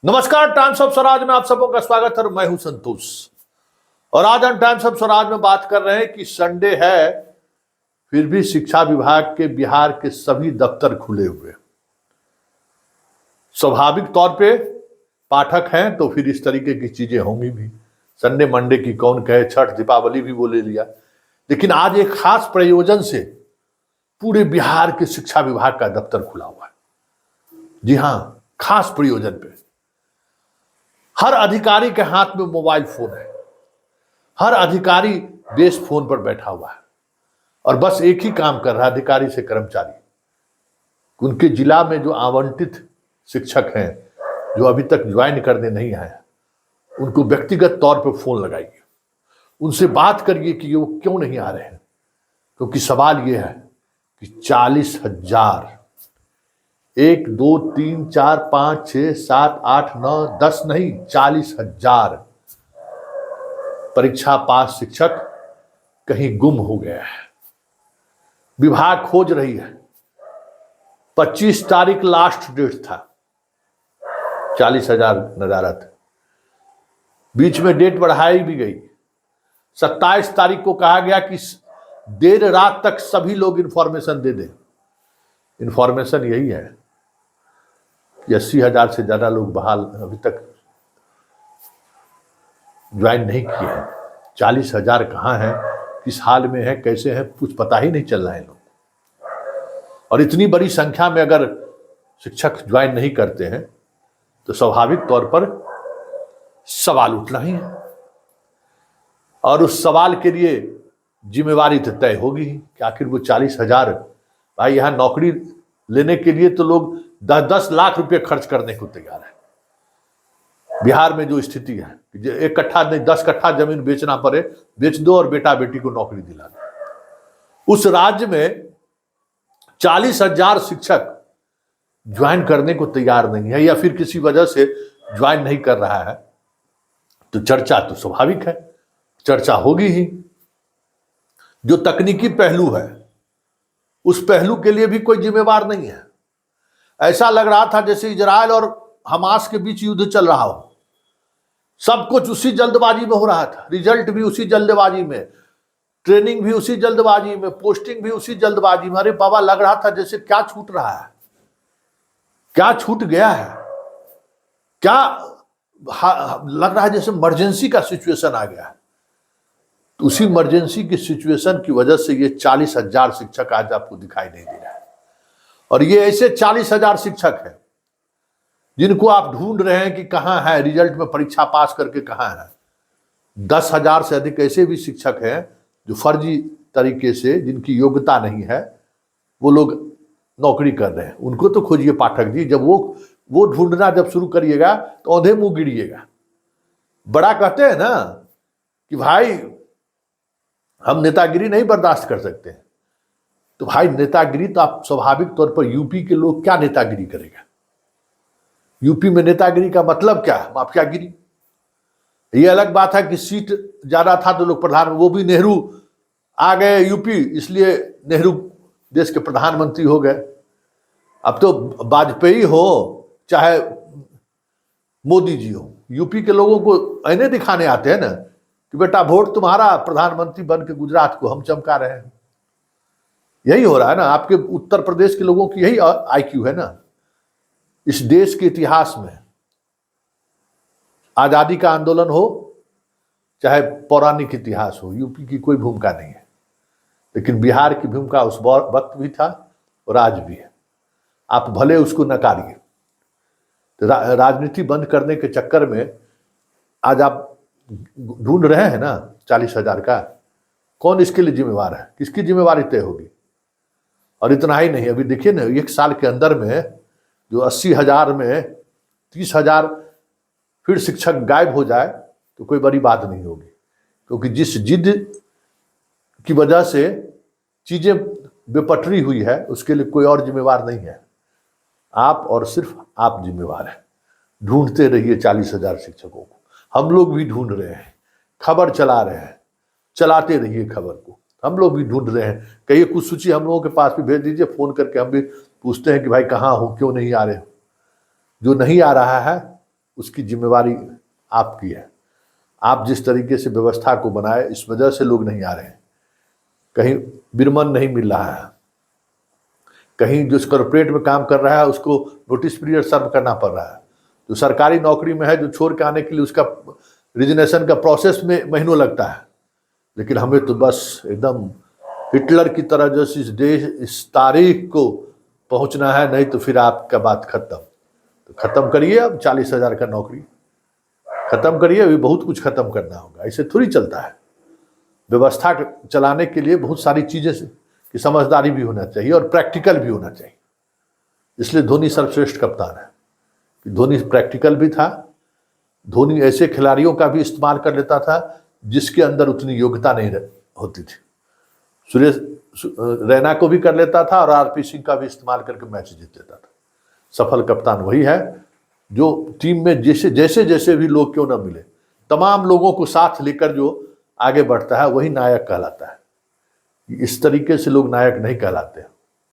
नमस्कार, times of Swaraj में आप सबों का स्वागत है। मैं हूं संतोष और आज हम टाइम्स ऑफ स्वराज में बात कर रहे हैं कि संडे है फिर भी शिक्षा विभाग के बिहार के सभी दफ्तर खुले हुए। स्वाभाविक तौर पे पाठक हैं तो फिर इस तरीके की चीजें होंगी भी। संडे मंडे की कौन कहे, छठ दीपावली भी बोले लिया, लेकिन आज एक खास प्रयोजन से पूरे बिहार के शिक्षा विभाग का दफ्तर खुला हुआ है। जी हां, खास प्रयोजन पे। हर अधिकारी के हाथ में मोबाइल फोन है, हर अधिकारी बेस फोन पर बैठा हुआ है और बस एक ही काम कर रहा है अधिकारी से कर्मचारी, उनके जिला में जो आवंटित शिक्षक हैं जो अभी तक ज्वाइन करने नहीं आए, उनको व्यक्तिगत तौर पर फोन लगाइए, उनसे बात करिए कि वो क्यों नहीं आ रहे हैं। क्योंकि सवाल ये है कि 40,000, 1 2 3 4 5 6 7 8 9 10 नहीं, 40,000 परीक्षा पास शिक्षक कहीं गुम हो गया है। विभाग खोज रही है। 25 तारीख लास्ट डेट था, 40,000 नदारत, बीच में डेट बढ़ाई भी गई। 27 तारीख को कहा गया कि देर रात तक सभी लोग इंफॉर्मेशन दे दें। इंफॉर्मेशन यही है कि 80,000 से ज्यादा लोग बहाल अभी तक ज्वाइन नहीं किए हैं। 40,000 कहाँ हैं, किस हाल में है, कैसे हैं, कुछ पता ही नहीं चल रहा है लोग। और इतनी बड़ी संख्या में अगर शिक्षक ज्वाइन नहीं करते हैं तो स्वाभाविक तौर पर सवाल उठना ही है और उस सवाल के लिए जिम्मेवारी तो तय होगी ही कि आखिर वो 40,000 भाई, यहां नौकरी लेने के लिए तो लोग 10-10 लाख रुपए खर्च करने को तैयार है। बिहार में जो स्थिति है कि 1 कट्ठा नहीं 10 कट्ठा जमीन बेचना पड़े, बेच दो और बेटा बेटी को नौकरी दिला दो। उस राज्य में 40,000 शिक्षक ज्वाइन करने को तैयार नहीं है या फिर किसी वजह से ज्वाइन नहीं कर रहा है तो चर्चा तो स्वाभाविक है, चर्चा होगी ही। जो तकनीकी पहलू है उस पहलू के लिए भी कोई जिम्मेवार नहीं है। ऐसा लग रहा था जैसे इजराइल और हमास के बीच युद्ध चल रहा हो। सब कुछ उसी जल्दबाजी में हो रहा था, रिजल्ट भी उसी जल्दबाजी में, ट्रेनिंग भी उसी जल्दबाजी में, पोस्टिंग भी उसी जल्दबाजी में। अरे बाबा, लग रहा था जैसे क्या छूट रहा है, क्या छूट गया है, क्या लग रहा है जैसे इमरजेंसी का सिचुएशन आ गया है। तो उसी इमरजेंसी की सिचुएशन की वजह से ये 40,000 शिक्षक आज आपको दिखाई नहीं दे रहा है। और ये ऐसे 40,000 शिक्षक हैं जिनको आप ढूंढ रहे हैं कि कहां है, रिजल्ट में परीक्षा पास करके कहां है। 10,000 से अधिक ऐसे भी शिक्षक हैं जो फर्जी तरीके से, जिनकी योग्यता नहीं है, वो लोग नौकरी कर रहे हैं। उनको तो खोजिए पाठक जी। जब वो ढूंढना जब शुरू करिएगा तो औंधे मुंह गिरिएगा। बड़ा कहते हैं ना कि भाई हम नेतागिरी नहीं बर्दाश्त कर सकते हैं, तो भाई नेतागिरी तो आप स्वाभाविक तौर पर, यूपी के लोग क्या नेतागिरी करेगा। यूपी में नेतागिरी का मतलब क्या है? माफियागिरी। ये अलग बात है कि सीट ज्यादा था तो लोग प्रधान, वो भी नेहरू आ गए यूपी, इसलिए नेहरू देश के प्रधानमंत्री हो गए। अब तो वाजपेयी हो चाहे मोदी जी हो, यूपी के लोगों को ऐने दिखाने आते हैं ना कि बेटा वोट तुम्हारा, प्रधानमंत्री बन के गुजरात को हम चमका रहे हैं। यही हो रहा है ना। आपके उत्तर प्रदेश के लोगों की यही आईक्यू है ना। इस देश के इतिहास में आजादी का आंदोलन हो चाहे पौराणिक इतिहास हो, यूपी की कोई भूमिका नहीं है, लेकिन बिहार की भूमिका उस वक्त भी था और आज भी है। आप भले उसको नकारिए। तो राजनीति बंद करने के चक्कर में आज आप ढूंढ रहे हैं ना 40,000 का। कौन इसके लिए जिम्मेवार है, किसकी जिम्मेवारी तय होगी। और इतना ही नहीं, अभी देखिए ना, 1 साल के अंदर में जो 80,000 में 30,000 फिर शिक्षक गायब हो जाए तो कोई बड़ी बात नहीं होगी। क्योंकि जिस जिद की वजह से चीजें बेपटरी हुई है उसके लिए कोई और जिम्मेवार नहीं है। आप और सिर्फ आप जिम्मेवार हैं। ढूंढते रहिए 40,000 शिक्षकों को। हम लोग भी ढूंढ रहे हैं, खबर चला रहे हैं, चलाते रहिए खबर को। हम लोग भी ढूंढ रहे हैं। कहिए कुछ सूची हम लोगों के पास भी भेज दीजिए, फोन करके हम भी पूछते हैं कि भाई कहाँ हो, क्यों नहीं आ रहे हो। जो नहीं आ रहा है उसकी जिम्मेवारी आपकी है। आप जिस तरीके से व्यवस्था को बनाए, इस वजह से लोग नहीं आ रहे हैं। कहीं विरमन नहीं मिल रहा है, कहीं जो कॉर्पोरेट में काम कर रहा है उसको नोटिस पीरियड सर्व करना पड़ रहा है, जो सरकारी नौकरी में है जो छोड़ के आने के लिए उसका रिजिग्नेशन का प्रोसेस में महीनों लगता है। लेकिन हमें तो बस एकदम हिटलर की तरह जैसे इस देश इस तारीख को पहुंचना है, नहीं तो फिर आपका बात खत्म। तो खत्म करिए, अब 40,000 का नौकरी खत्म करिए, अभी बहुत कुछ खत्म करना होगा। ऐसे थोड़ी चलता है। व्यवस्था चलाने के लिए बहुत सारी चीजें की समझदारी भी होना चाहिए और प्रैक्टिकल भी होना चाहिए। इसलिए धोनी सर्वश्रेष्ठ कप्तान है। धोनी प्रैक्टिकल भी था, धोनी ऐसे खिलाड़ियों का भी इस्तेमाल कर लेता था जिसके अंदर उतनी योग्यता नहीं होती थी। सुरेश रैना को भी कर लेता था और आरपी सिंह का भी इस्तेमाल करके मैच जीत लेता था। सफल कप्तान वही है जो टीम में जैसे जैसे जैसे भी लोग क्यों ना मिले, तमाम लोगों को साथ लेकर जो आगे बढ़ता है वही नायक कहलाता है। इस तरीके से लोग नायक नहीं कहलाते।